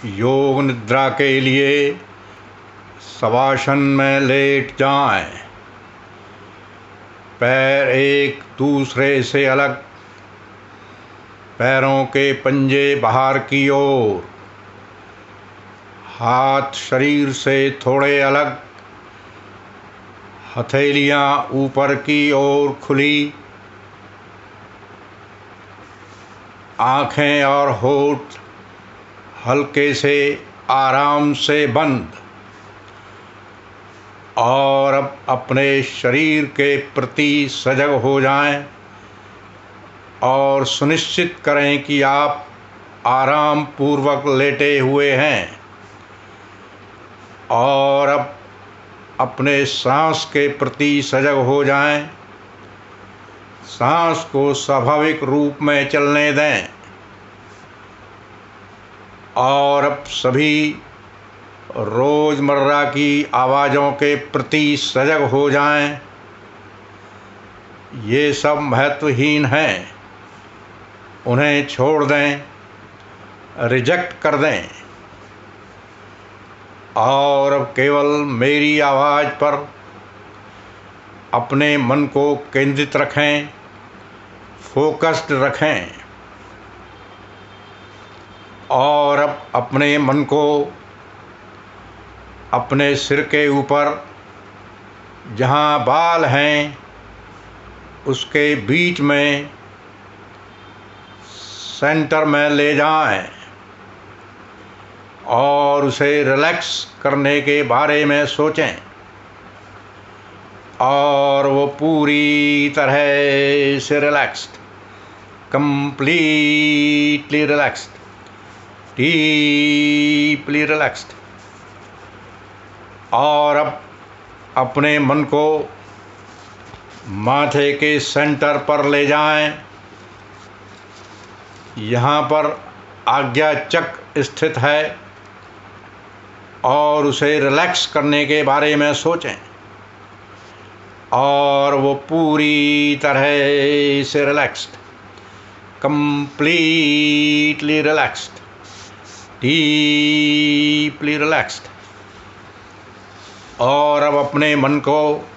योग निद्रा के लिए शवासन में लेट जाएं। पैर एक दूसरे से अलग, पैरों के पंजे बाहर की ओर, हाथ शरीर से थोड़े अलग, हथेलियां ऊपर की ओर खुली, आँखें और होठ हल्के से आराम से बंद। और अब अपने शरीर के प्रति सजग हो जाएं और सुनिश्चित करें कि आप आराम पूर्वक लेटे हुए हैं। और अब अपने सांस के प्रति सजग हो जाएं। सांस को स्वाभाविक रूप में चलने दें। और अब सभी रोज़मर्रा की आवाज़ों के प्रति सजग हो जाएं। ये सब महत्वहीन हैं, उन्हें छोड़ दें, रिजेक्ट कर दें। और अब केवल मेरी आवाज़ पर अपने मन को केंद्रित रखें, फोकस्ड रखें। और अब अपने मन को अपने सिर के ऊपर जहाँ बाल हैं उसके बीच में सेंटर में ले जाएं और उसे रिलैक्स करने के बारे में सोचें। और वो पूरी तरह से relaxed, completely relaxed, deeply relaxed. और अब अपने मन को माथे के सेंटर पर ले जाएं। यहाँ पर आज्ञा चक्र स्थित है और उसे रिलैक्स करने के बारे में सोचें। और वो पूरी तरह से relaxed, completely relaxed, deeply relaxed. और अब अपने मन को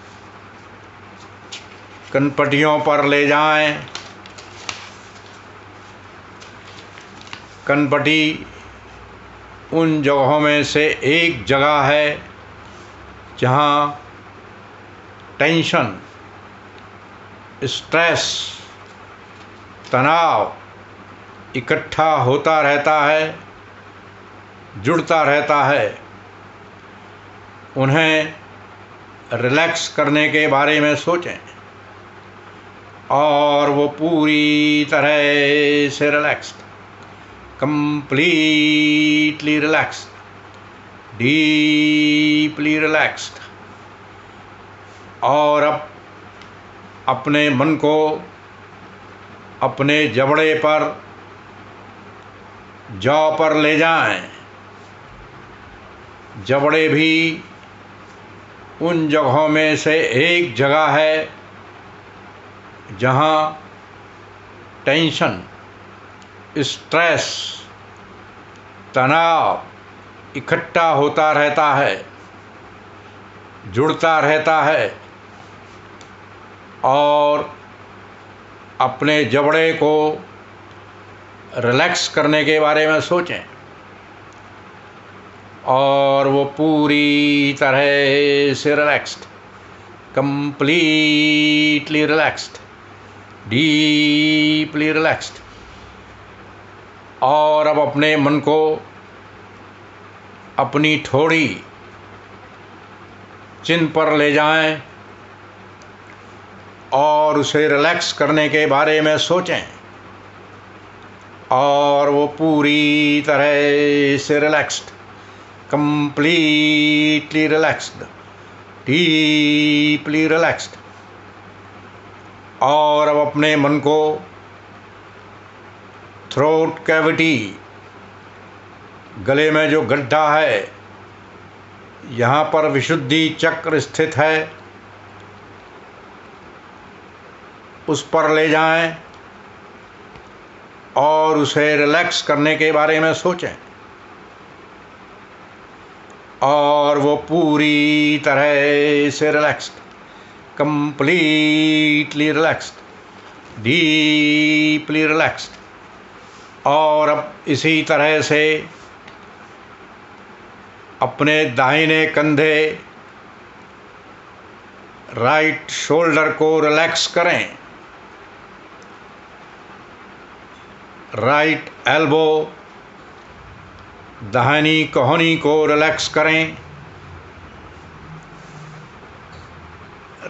कनपटियों पर ले जाएं। कनपटी उन जगहों में से एक जगह है जहाँ टेंशन, स्ट्रेस, तनाव इकट्ठा होता रहता है, जुड़ता रहता है। उन्हें रिलैक्स करने के बारे में सोचें और वो पूरी तरह से relaxed, completely relaxed, deeply relaxed. और अब अपने मन को अपने जबड़े पर, जौ पर ले जाएं। जबड़े भी उन जगहों में से एक जगह है जहाँ टेंशन, स्ट्रेस, तनाव इकट्ठा होता रहता है, जुड़ता रहता है। और अपने जबड़े को रिलैक्स करने के बारे में सोचें और वो पूरी तरह से relaxed, completely relaxed, deeply relaxed. और अब अपने मन को अपनी ठोड़ी, चिन पर ले जाएं और उसे रिलैक्स करने के बारे में सोचें। और वो पूरी तरह से relaxed, completely relaxed, deeply relaxed। और अब अपने मन को थ्रोट कैविटी, गले में जो गड्ढा है, यहाँ पर विशुद्धि चक्र स्थित है, उस पर ले जाएं और उसे रिलैक्स करने के बारे में सोचें। और वो पूरी तरह से relaxed, completely relaxed, deeply relaxed. और अब इसी तरह से अपने दाहिने कंधे, राइट शोल्डर को रिलैक्स करें, राइट एल्बो, दाहिनी कोहनी को रिलैक्स करें,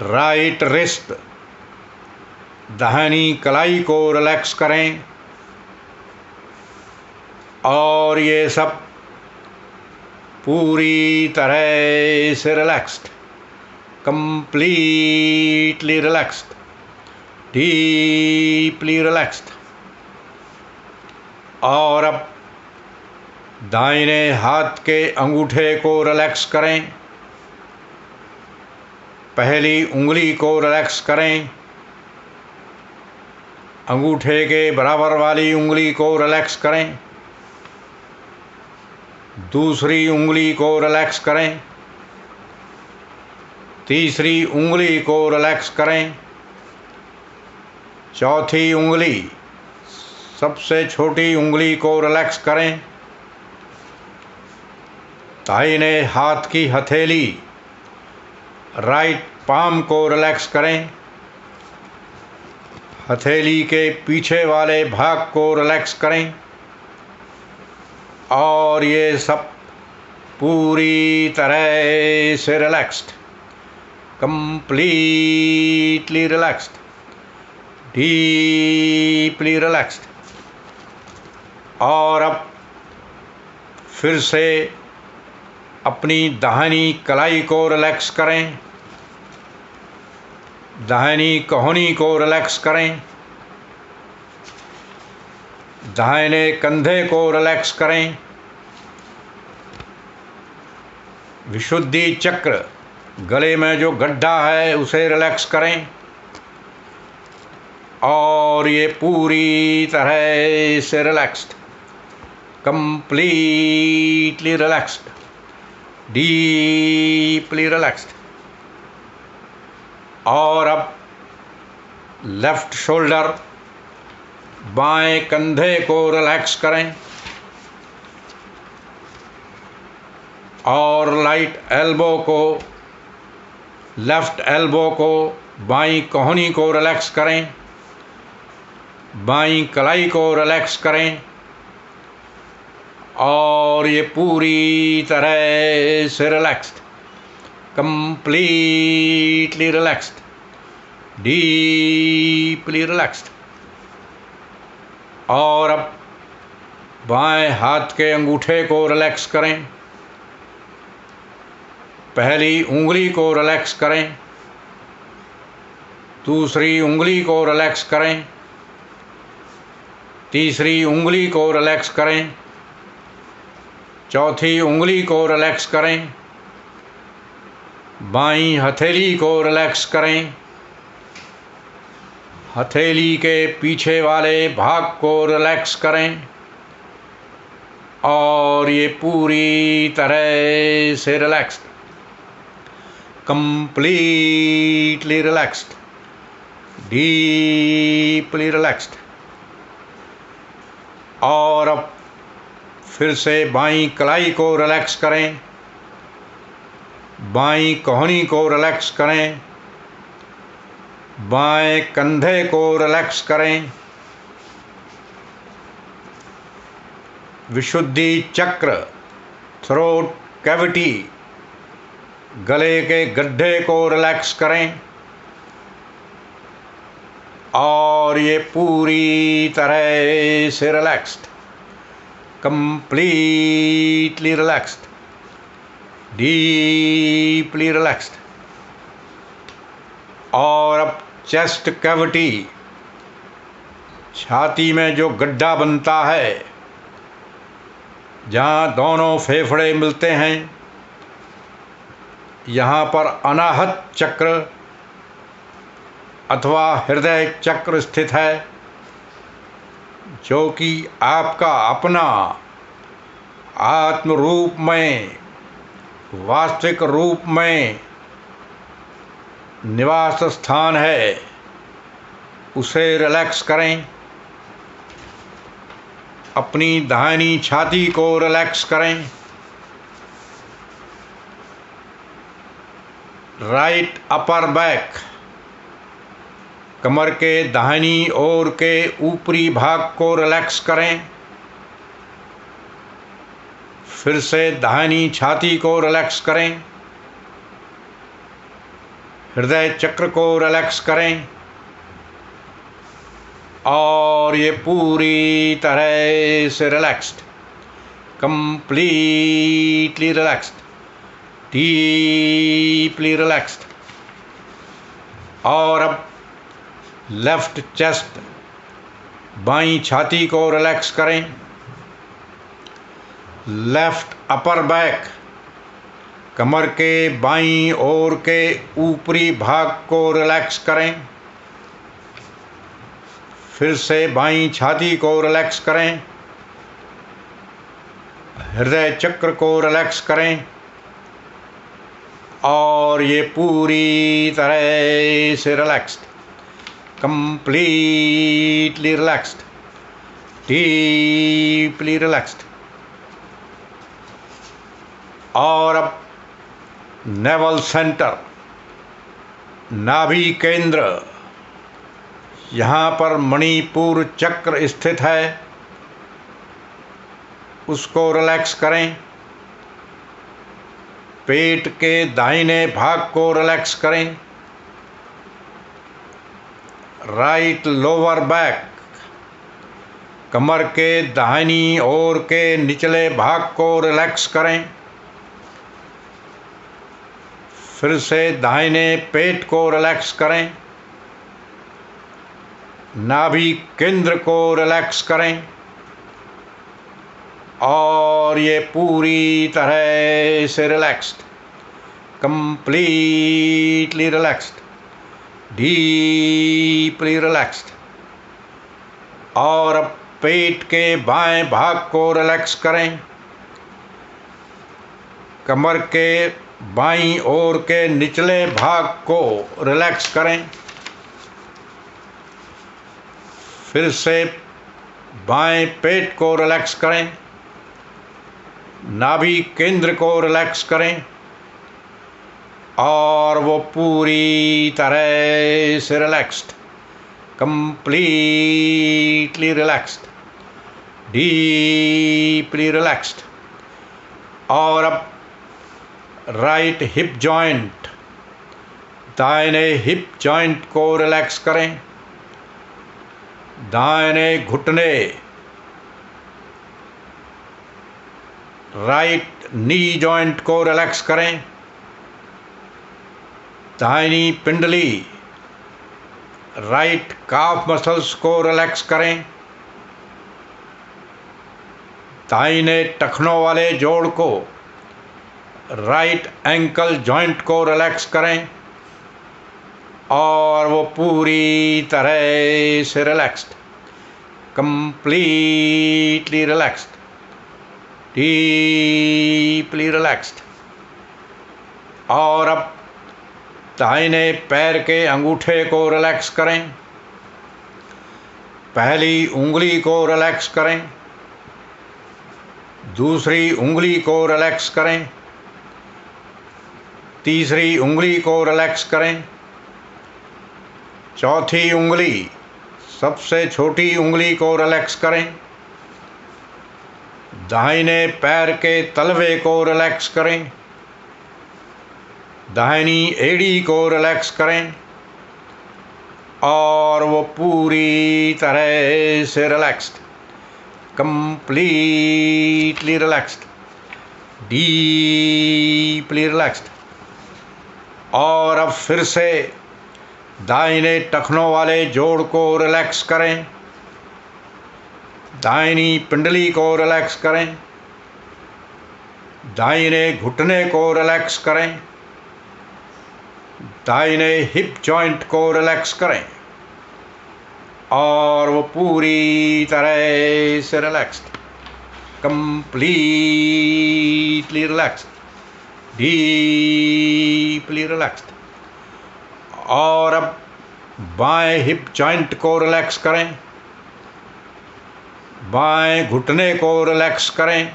राइट रिस्ट, दाहिनी कलाई को रिलैक्स करें। और ये सब पूरी तरह से relaxed, completely relaxed, deeply relaxed. और अब दाहिने हाथ के अंगूठे को रिलैक्स करें, पहली उंगली को रिलैक्स करें, अंगूठे के बराबर वाली उंगली को रिलैक्स करें, दूसरी उंगली को रिलैक्स करें, तीसरी उंगली को रिलैक्स करें, चौथी उंगली, सबसे छोटी उंगली को रिलैक्स करें, दाहिने हाथ की हथेली, राइट पाम को रिलैक्स करें, हथेली के पीछे वाले भाग को रिलैक्स करें। और ये सब पूरी तरह से relaxed, completely relaxed, deeply relaxed. और अब फिर से अपनी दाहिनी कलाई को रिलैक्स करें, दाहिनी कोहनी को रिलैक्स करें, दाहिने कंधे को रिलैक्स करें, विशुद्धि चक्र, गले में जो गड्ढा है उसे रिलैक्स करें। और ये पूरी तरह से relaxed, completely relaxed, deeply relaxed. और अब लेफ्ट शोल्डर, बाएं कंधे को रिलैक्स करें और राइट एल्बो को, लेफ्ट एल्बो को, बाईं कोहनी को रिलैक्स करें, बाईं कलाई को रिलैक्स करें। और ये पूरी तरह से relaxed, completely relaxed, deeply relaxed. और अब बाएं हाथ के अंगूठे को रिलैक्स करें, पहली उंगली को रिलैक्स करें, दूसरी उंगली को रिलैक्स करें, तीसरी उंगली को रिलैक्स करें, चौथी उंगली को रिलैक्स करें, बाईं हथेली को रिलैक्स करें, हथेली के पीछे वाले भाग को रिलैक्स करें। और ये पूरी तरह से relaxed, completely relaxed, deeply relaxed. और अब फिर से बाईं कलाई को रिलैक्स करें, बाईं कोहनी को रिलैक्स करें, बाएं कंधे को रिलैक्स करें, विशुद्धि चक्र, थ्रोट कैविटी, गले के गड्ढे को रिलैक्स करें। और ये पूरी तरह से relaxed, completely relaxed, deeply relaxed. और अब चेस्ट कैविटी, छाती में जो गड्ढा बनता है जहाँ दोनों फेफड़े मिलते हैं, यहाँ पर अनाहत चक्र अथवा हृदय चक्र स्थित है, जो कि आपका अपना आत्म रूप में वास्तविक रूप में निवास स्थान है, उसे रिलैक्स करें। अपनी दाहिनी छाती को रिलैक्स करें। राइट अपर बैक, कमर के दाहिनी ओर के ऊपरी भाग को रिलैक्स करें। फिर से दाहिनी छाती को रिलैक्स करें। हृदय चक्र को रिलैक्स करें और ये पूरी तरह से relaxed, completely relaxed, deeply relaxed. और अब लेफ्ट चेस्ट, बाईं छाती को रिलैक्स करें। लेफ्ट अपर बैक, कमर के बाईं ओर के ऊपरी भाग को रिलैक्स करें। फिर से बाईं छाती को रिलैक्स करें। हृदय चक्र को रिलैक्स करें और ये पूरी तरह से relaxed, completely relaxed, deeply relaxed. और अब नेवल सेंटर, नाभि केंद्र, यहाँ पर मणिपुर चक्र स्थित है, उसको रिलैक्स करें। पेट के दाहिने भाग को रिलैक्स करें। राइट लोअर बैक, कमर के दाहिनी ओर के निचले भाग को रिलैक्स करें। फिर से दाहिने पेट को रिलैक्स करें। नाभि केंद्र को रिलैक्स करें और ये पूरी तरह से relaxed, completely relaxed, deeply relaxed. और अब पेट के बाएं भाग को रिलैक्स करें। कमर के बाईं ओर के निचले भाग को रिलैक्स करें। फिर से बाएं पेट को रिलैक्स करें। नाभि केंद्र को रिलैक्स करें और वो पूरी तरह से relaxed, completely relaxed, deeply relaxed. और अब राइट हिप जॉइंट, दाहिने हिप जॉइंट को रिलैक्स करें। दाहिने घुटने, राइट नी जॉइंट को रिलैक्स करें। दाहिनी पिंडली, राइट काफ मसल्स को रिलैक्स करें। दाहिने टखनों वाले जोड़ को, राइट एंकल जॉइंट को रिलैक्स करें और वो पूरी तरह से relaxed, completely relaxed, deeply relaxed. और अब दाहिने पैर के अंगूठे को रिलैक्स करें। पहली उंगली को रिलैक्स करें। दूसरी उंगली को रिलैक्स करें। तीसरी उंगली को रिलैक्स करें। चौथी उंगली, सबसे छोटी उंगली को रिलैक्स करें। दाहिने पैर के तलवे को रिलैक्स करें। दाहिनी एड़ी को रिलैक्स करें और वो पूरी तरह से relaxed, completely relaxed, deeply relaxed. और अब फिर से दाहिने टखनों वाले जोड़ को रिलैक्स करें। दाहिनी पिंडली को रिलैक्स करें। दाहिने घुटने को रिलैक्स करें। दाहिने हिप जॉइंट को रिलैक्स करें और वो पूरी तरह से relaxed, completely relaxed, deeply relaxed. और अब बाएं हिप जॉइंट को रिलैक्स करें, बाएं घुटने को रिलैक्स करें,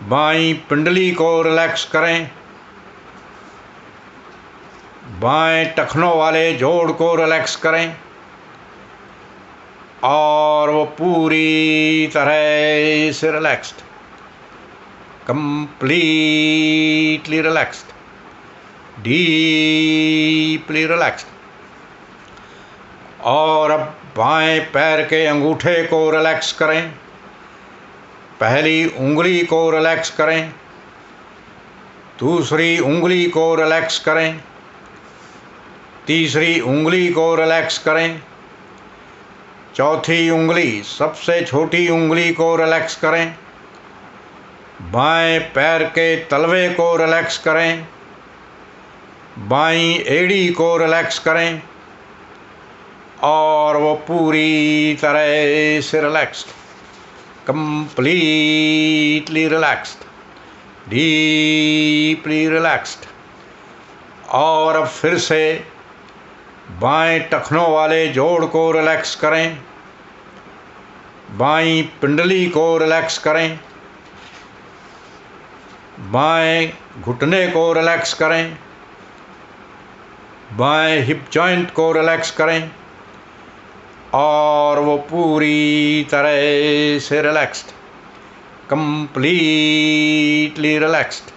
बाईं पिंडली को रिलैक्स करें, बाएं टखनों वाले जोड़ को रिलैक्स करें और वो पूरी तरह से relaxed, completely relaxed, deeply relaxed. और अब बाएं पैर के अंगूठे को रिलैक्स करें, पहली उंगली को रिलैक्स करें, दूसरी उंगली को रिलैक्स करें, तीसरी उंगली को रिलैक्स करें, चौथी उंगली सबसे छोटी उंगली को रिलैक्स करें, बाएं पैर के तलवे को रिलैक्स करें, बाईं एड़ी को रिलैक्स करें और वो पूरी तरह से relaxed, completely relaxed, deeply relaxed. और अब फिर से बाएं टखनों वाले जोड़ को रिलैक्स करें, बाईं पिंडली को रिलैक्स करें, बाएं घुटने को रिलैक्स करें, बाएं हिप जॉइंट को रिलैक्स करें और वो पूरी तरह से relaxed, completely relaxed,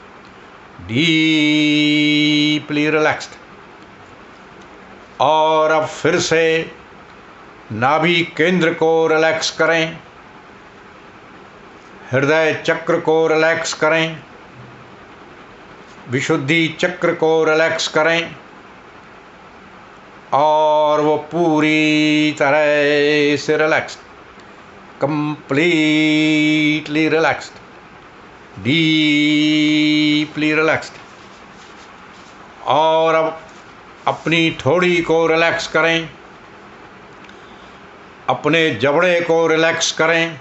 deeply relaxed. और अब फिर से नाभि केंद्र को रिलैक्स करें, हृदय चक्र को रिलैक्स करें, विशुद्धि चक्र को रिलैक्स करें और वो पूरी तरह से relaxed, completely relaxed, deeply relaxed. और अब अपनी ठोड़ी को रिलैक्स करें, अपने जबड़े को रिलैक्स करें,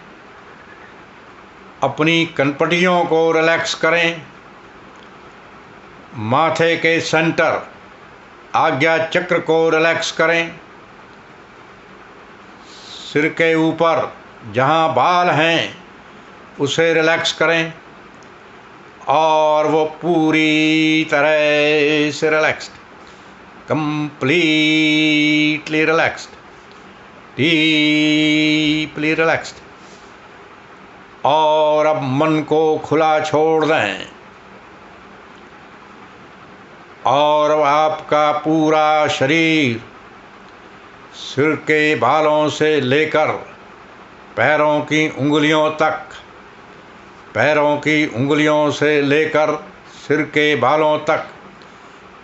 अपनी कनपटियों को रिलैक्स करें, माथे के सेंटर आज्ञा चक्र को रिलैक्स करें, सिर के ऊपर जहाँ बाल हैं उसे रिलैक्स करें और वो पूरी तरह से relaxed, completely relaxed, deeply relaxed. और अब मन को खुला छोड़ दें और आपका पूरा शरीर सिर के बालों से लेकर पैरों की उंगलियों तक, पैरों की उंगलियों से लेकर सिर के बालों तक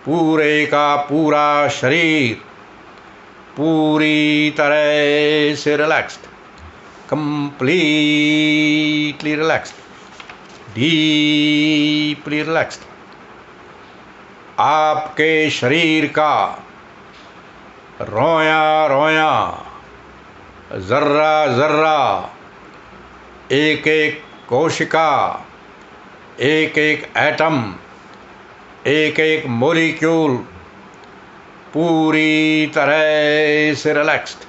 पूरे का पूरा शरीर पूरी तरह से relaxed, completely relaxed, deeply relaxed. आपके शरीर का रोया रोया, जर्रा जर्रा, एक एक कोशिका, एक एक एटम, एक एक मॉलिक्यूल पूरी तरह से relaxed,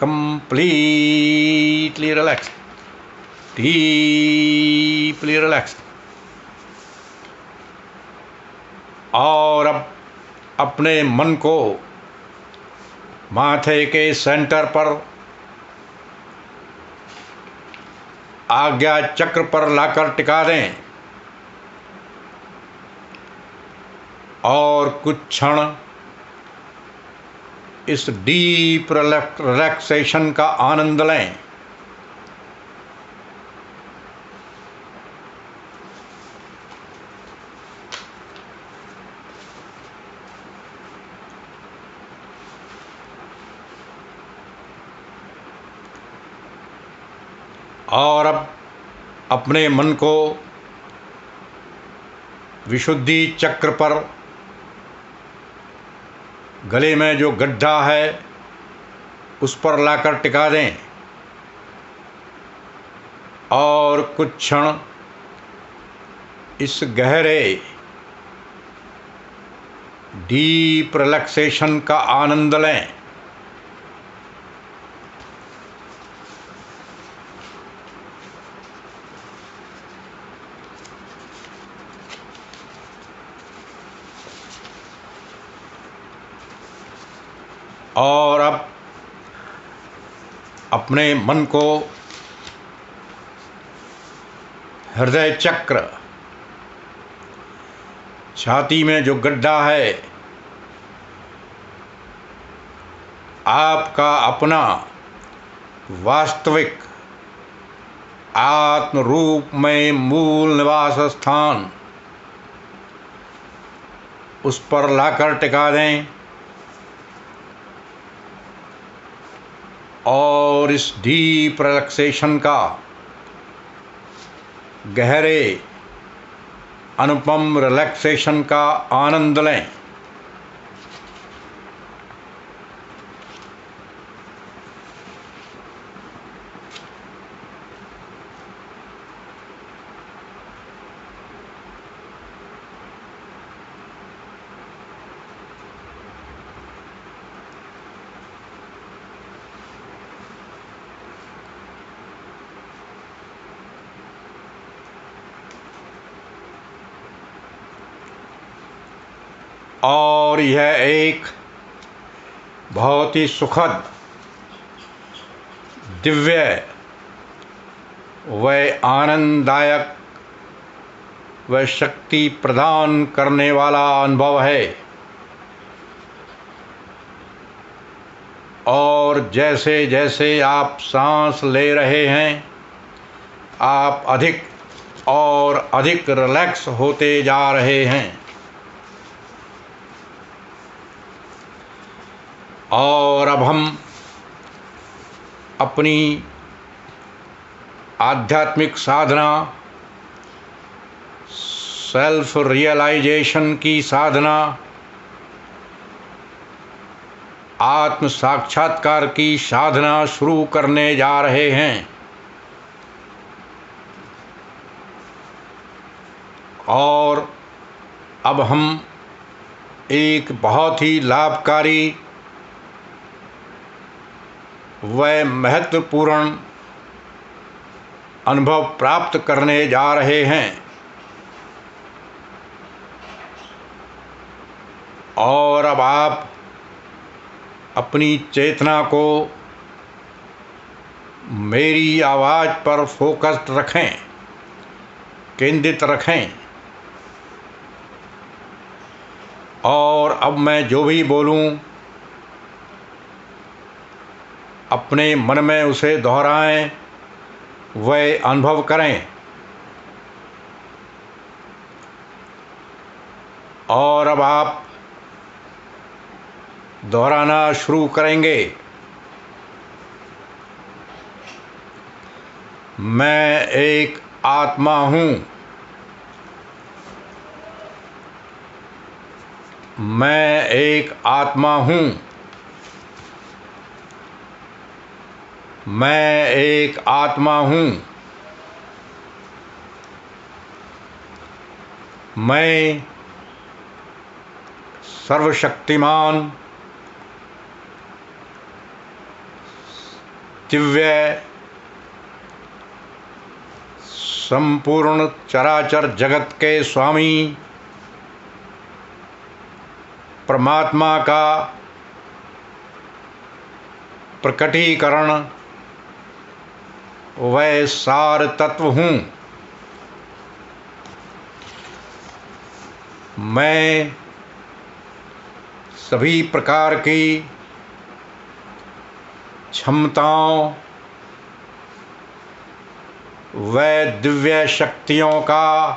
completely relaxed, deeply relaxed. और अब अपने मन को माथे के सेंटर पर आज्ञा चक्र पर लाकर टिका दें और कुछ क्षण इस डीप रिलैक्सेशन का आनंद लें। और अब अपने मन को विशुद्धि चक्र पर गले में जो गड्ढा है उस पर लाकर टिका दें और कुछ क्षण इस गहरे डीप रिलैक्सेशन का आनंद लें। और अब अपने मन को हृदय चक्र, छाती में जो गड्ढा है, आपका अपना वास्तविक आत्म रूप में मूल निवास स्थान, उस पर लाकर टिका दें और इस डीप रिलैक्सेशन का गहरे अनुपम रिलैक्सेशन का आनंद लें। और यह एक बहुत ही सुखद, दिव्य व आनंददायक व शक्ति प्रदान करने वाला अनुभव है। और जैसे जैसे आप सांस ले रहे हैं, आप अधिक और अधिक रिलैक्स होते जा रहे हैं। और अब हम अपनी आध्यात्मिक साधना, सेल्फ रियलाइजेशन की साधना, आत्म साक्षात्कार की साधना शुरू करने जा रहे हैं। और अब हम एक बहुत ही लाभकारी व महत्वपूर्ण अनुभव प्राप्त करने जा रहे हैं। और अब आप अपनी चेतना को मेरी आवाज़ पर फोकस्ड रखें, केंद्रित रखें। और अब मैं जो भी बोलूं, अपने मन में उसे दोहराएं, वह अनुभव करें। और अब आप दोहराना शुरू करेंगे। मैं एक आत्मा हूँ। मैं एक आत्मा हूँ। मैं एक आत्मा हूँ। मैं सर्वशक्तिमान, दिव्य, संपूर्ण चराचर जगत के स्वामी परमात्मा का प्रकटीकरण वह सार तत्व हूँ। मैं सभी प्रकार की क्षमताओं व दिव्य शक्तियों का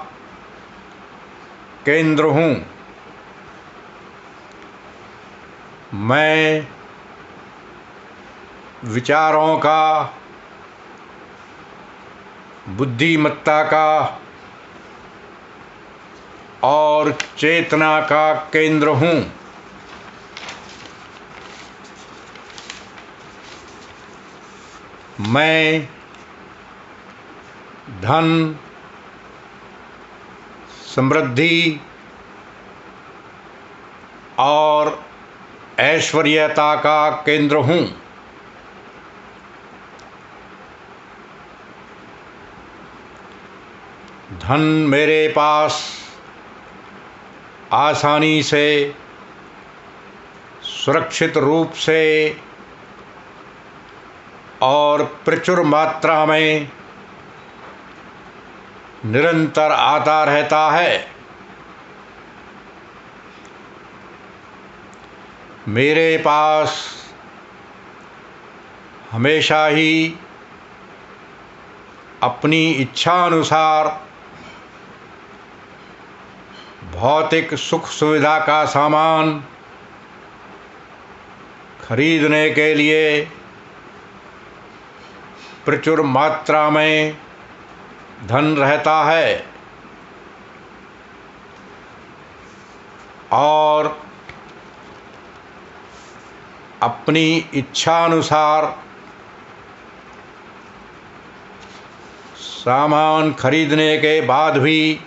केंद्र हूँ। मैं विचारों का, बुद्धिमत्ता का और चेतना का केंद्र हूँ। मैं धन, समृद्धि और ऐश्वर्यता का केंद्र हूँ। धन मेरे पास आसानी से, सुरक्षित रूप से और प्रचुर मात्रा में निरंतर आता रहता है। मेरे पास हमेशा ही अपनी इच्छा अनुसार भौतिक सुख सुविधा का सामान खरीदने के लिए प्रचुर मात्रा में धन रहता है और अपनी इच्छा अनुसार सामान खरीदने के बाद भी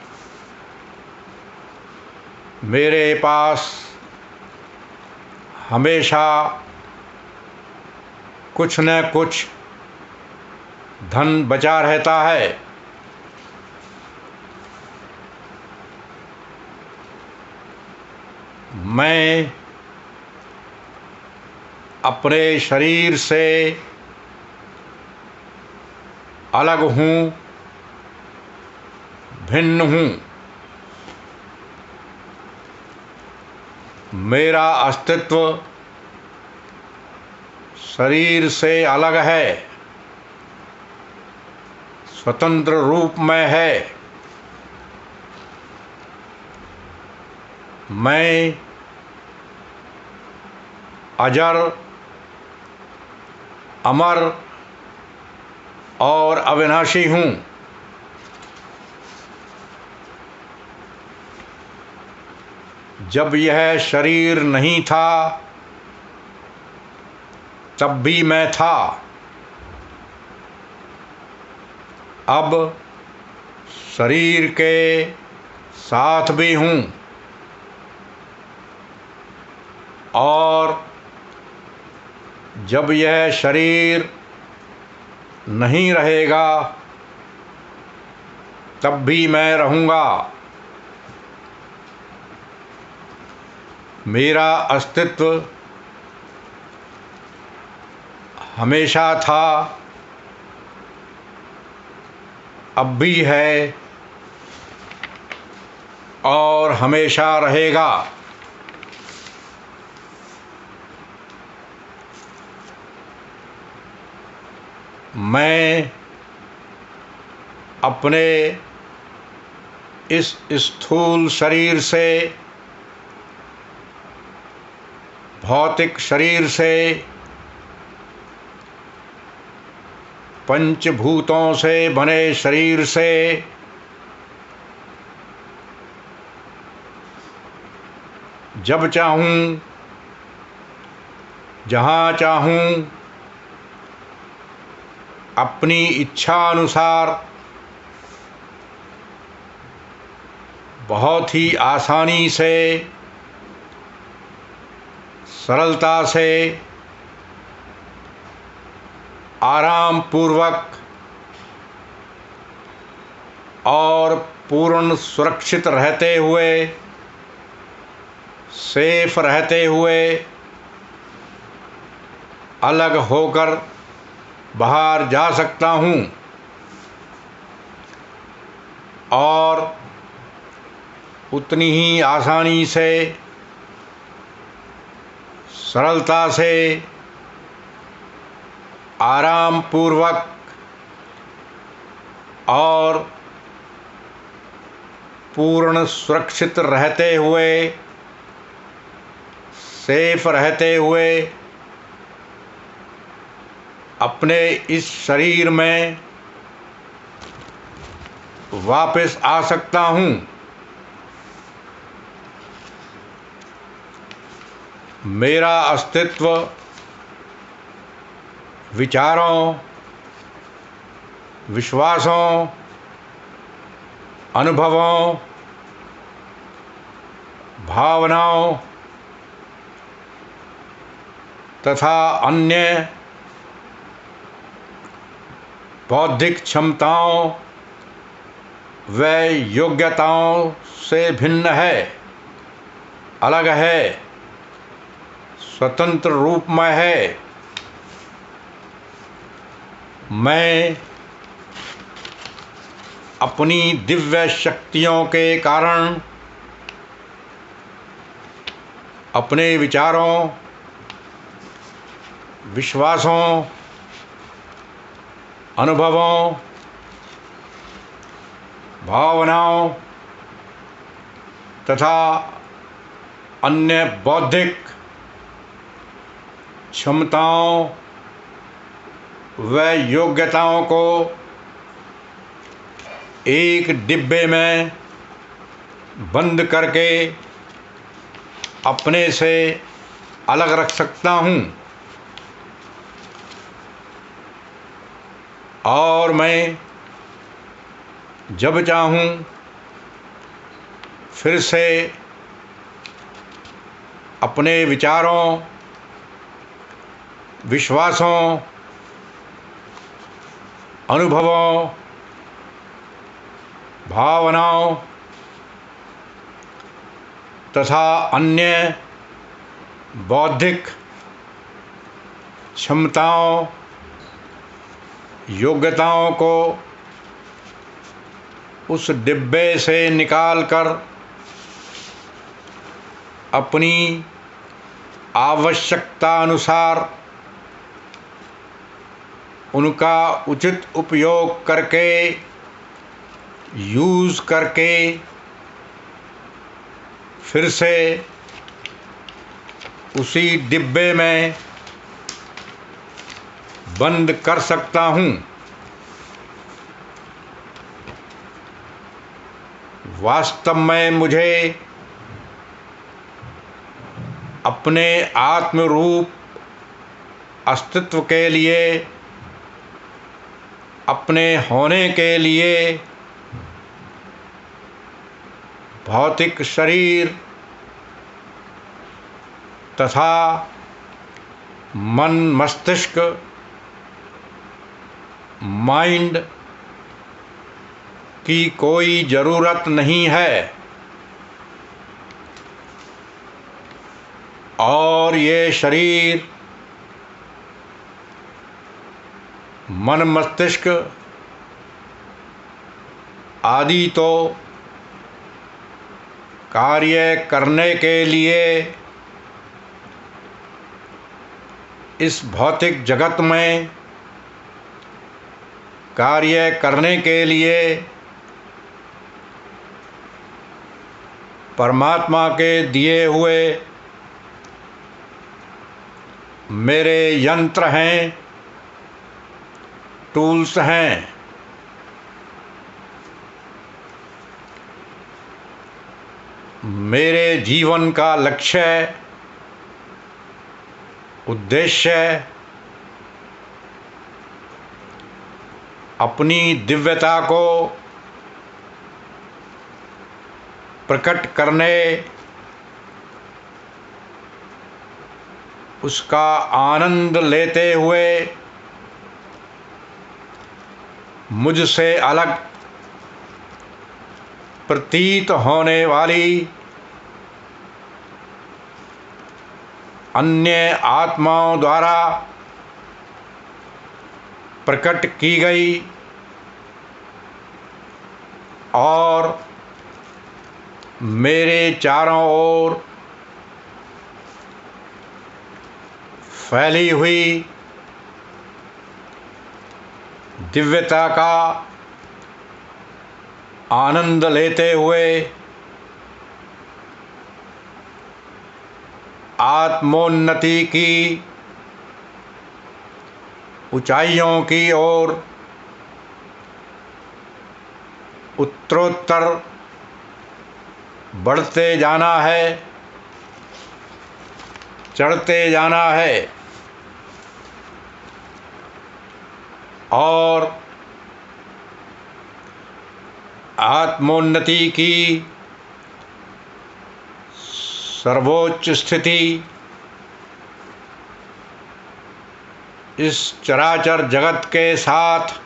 मेरे पास हमेशा कुछ न कुछ धन बचा रहता है। मैं अपने शरीर से अलग हूँ, भिन्न हूँ। मेरा अस्तित्व शरीर से अलग है, स्वतंत्र रूप में है। मैं अजर, अमर और अविनाशी हूँ। जब यह शरीर नहीं था तब भी मैं था, अब शरीर के साथ भी हूँ और जब यह शरीर नहीं रहेगा तब भी मैं रहूँगा। मेरा अस्तित्व हमेशा था, अब भी है और हमेशा रहेगा। मैं अपने इस स्थूल शरीर से, भौतिक शरीर से, पंचभूतों से बने शरीर से जब चाहूँ, जहाँ चाहूँ, अपनी इच्छा अनुसार बहुत ही आसानी से, सरलता से, आराम पूर्वक और पूर्ण सुरक्षित रहते हुए, सेफ रहते हुए, अलग होकर बाहर जा सकता हूँ और उतनी ही आसानी से, सरलता से, आराम पूर्वक और पूर्ण सुरक्षित रहते हुए, सेफ रहते हुए अपने इस शरीर में वापस आ सकता हूँ। मेरा अस्तित्व विचारों, विश्वासों, अनुभवों भावनाओं तथा अन्य बौद्धिक क्षमताओं व योग्यताओं से भिन्न है, अलग है, स्वतंत्र रूप में है। मैं अपनी दिव्य शक्तियों के कारण अपने विचारों, विश्वासों, अनुभवों, भावनाओं तथा अन्य बौद्धिक क्षमताओं व योग्यताओं को एक डिब्बे में बंद करके अपने से अलग रख सकता हूँ और मैं जब चाहूँ फिर से अपने विचारों, विश्वासों, अनुभवों, भावनाओं तथा अन्य बौद्धिक क्षमताओं, योग्यताओं को उस डिब्बे से निकालकर अपनी आवश्यकता अनुसार उनका उचित उपयोग करके, यूज़ करके फिर से उसी डिब्बे में बंद कर सकता हूँ। वास्तव में मुझे अपने आत्म रूप अस्तित्व के लिए, अपने होने के लिए भौतिक शरीर तथा मन, मस्तिष्क, माइंड की कोई ज़रूरत नहीं है और ये शरीर, मन, मस्तिष्क आदि तो कार्य करने के लिए इस भौतिक जगत में कार्य करने के लिए परमात्मा के दिए हुए मेरे यंत्र हैं, टूल्स हैं। मेरे जीवन का लक्ष्य, उद्देश्य अपनी दिव्यता को प्रकट करने, उसका आनंद लेते हुए मुझसे अलग प्रतीत होने वाली अन्य आत्माओं द्वारा प्रकट की गई और मेरे चारों ओर फैली हुई दिव्यता का आनंद लेते हुए आत्मोन्नति की ऊंचाइयों की ओर उत्तरोत्तर बढ़ते जाना है, चढ़ते जाना है और आत्मोन्नति की सर्वोच्च स्थिति इस चराचर जगत के साथ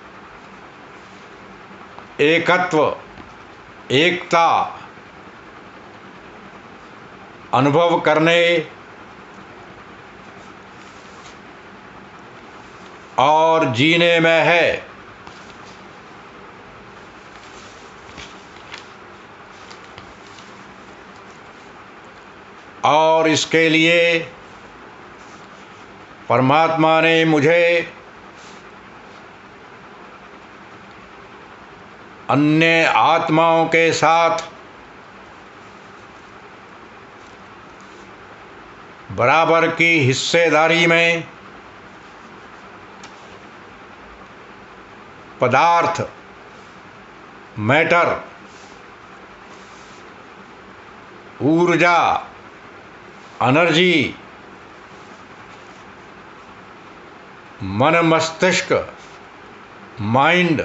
एकत्व, एकता अनुभव करने और जीने में है। और इसके लिए परमात्मा ने मुझे अन्य आत्माओं के साथ बराबर की हिस्सेदारी में पदार्थ, मैटर, ऊर्जा, एनर्जी, मन मस्तिष्क, माइंड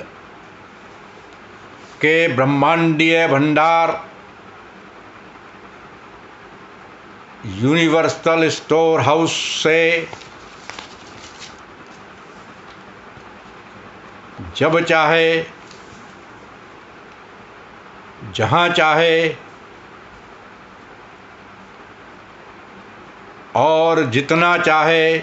के ब्रह्मांडीय भंडार, यूनिवर्सल स्टोर हाउस से जब चाहे, जहाँ चाहे और जितना चाहे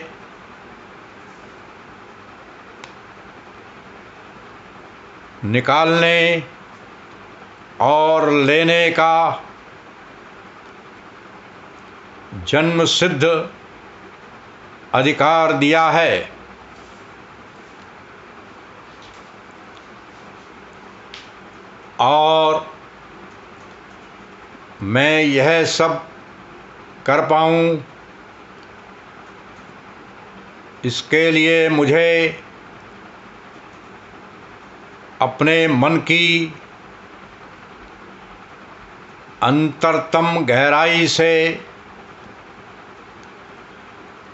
निकालने और लेने का जन्म सिद्ध अधिकार दिया है। और मैं यह सब कर पाऊँ, इसके लिए मुझे अपने मन की अंतरतम गहराई से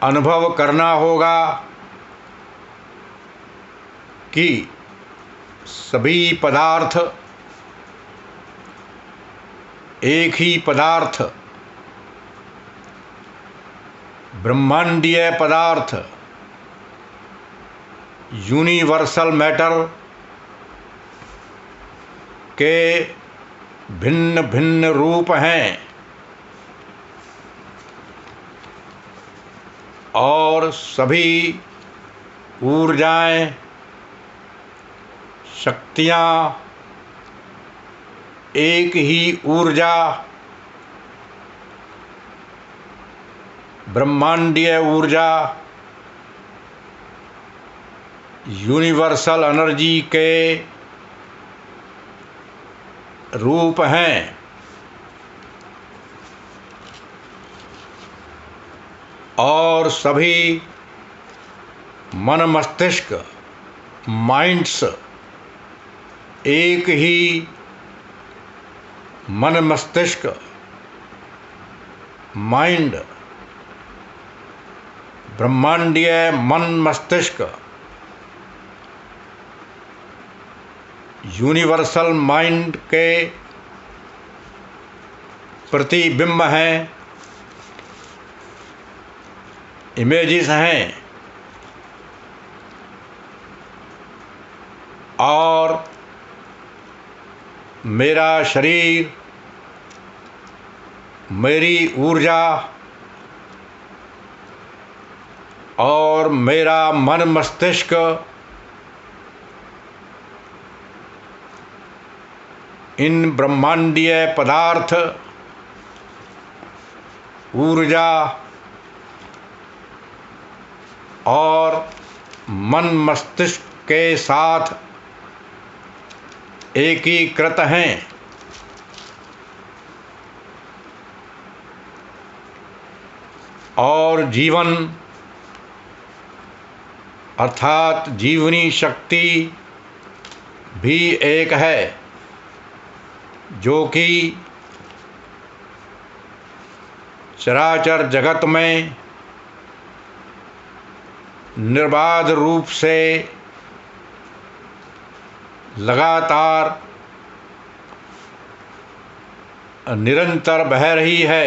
अनुभव करना होगा कि सभी पदार्थ एक ही पदार्थ, ब्रह्मांडीय पदार्थ, यूनिवर्सल मैटर के भिन्न भिन्न रूप हैं और सभी ऊर्जाएं, शक्तियाँ एक ही ऊर्जा, ब्रह्मांडीय ऊर्जा, यूनिवर्सल एनर्जी के रूप हैं। और सभी मन मस्तिष्क, माइंड्स एक ही मन मस्तिष्क, माइंड, ब्रह्मांडीय मन मस्तिष्क, यूनिवर्सल माइंड के प्रतिबिंब हैं, इमेजेस हैं। और मेरा शरीर, मेरी ऊर्जा और मेरा मन मस्तिष्क इन ब्रह्मांडीय पदार्थ, ऊर्जा और मन मस्तिष्क के साथ एकीकृत हैं। और जीवन अर्थात जीवनी शक्ति भी एक है, जो कि चराचर जगत में निर्बाध रूप से लगातार निरंतर बह रही है।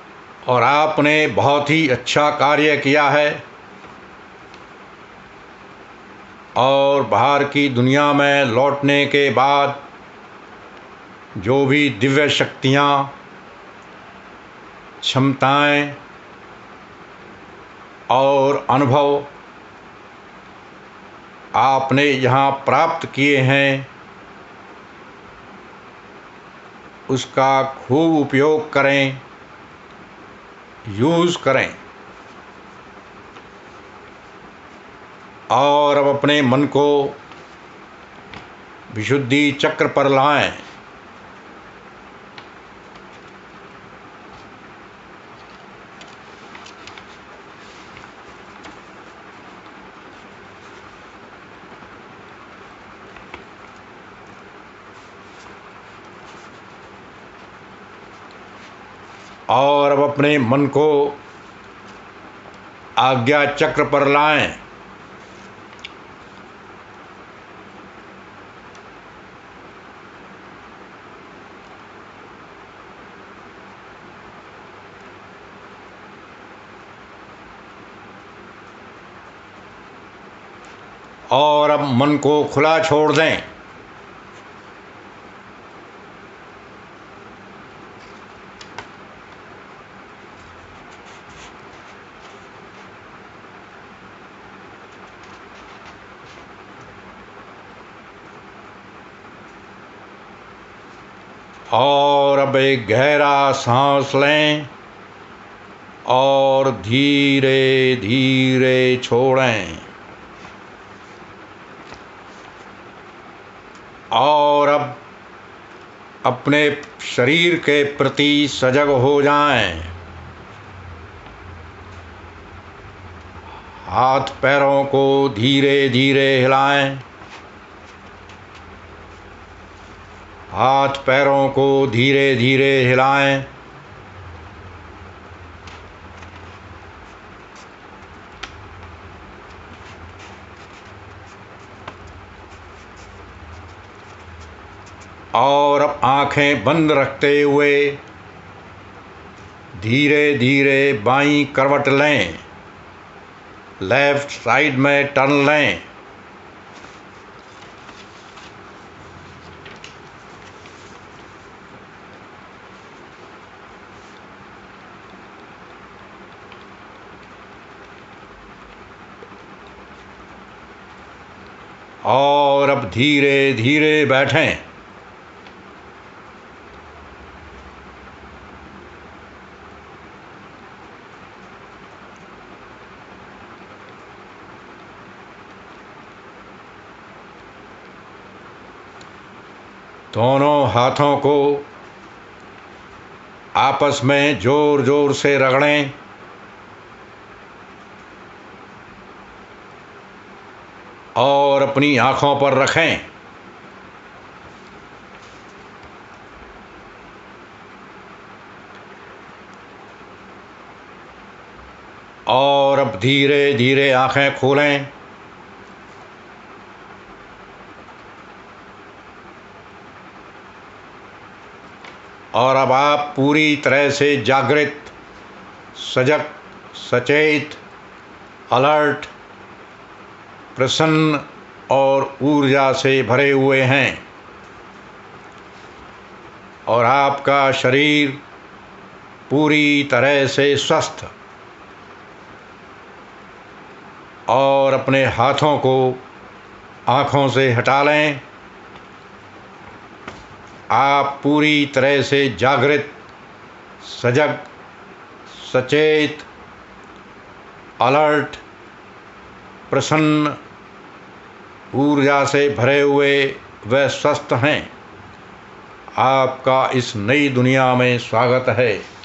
और आपने बहुत ही अच्छा कार्य किया है और बाहर की दुनिया में लौटने के बाद जो भी दिव्य शक्तियाँ, क्षमताएं और अनुभव आपने यहाँ प्राप्त किए हैं, उसका खूब उपयोग करें, यूज़ करें और अब अपने मन को विशुद्धि चक्र पर लाएं। और अब अपने मन को आज्ञा चक्र पर लाएं। और अब मन को खुला छोड़ दें। और अब एक गहरा सांस लें और धीरे धीरे छोड़ें। और अब अपने शरीर के प्रति सजग हो जाएं। हाथ पैरों को धीरे धीरे हिलाएं। हाथ पैरों को धीरे धीरे हिलाएं। और अब आंखें बंद रखते हुए धीरे धीरे बाईं करवट लें, लेफ्ट साइड में टर्न लें। और अब धीरे धीरे बैठें। दोनों हाथों को आपस में जोर जोर से रगड़ें। और अपनी आँखों पर रखें। और अब धीरे धीरे आँखें खोलें। और अब आप पूरी तरह से जागृत, सजग, सचेत, अलर्ट, प्रसन्न और ऊर्जा से भरे हुए हैं। और आपका शरीर पूरी तरह से स्वस्थ। और अपने हाथों को आँखों से हटा लें। आप पूरी तरह से जागृत, सजग, सचेत, अलर्ट, प्रसन्न, ऊर्जा से भरे हुए व स्वस्थ हैं। आपका इस नई दुनिया में स्वागत है।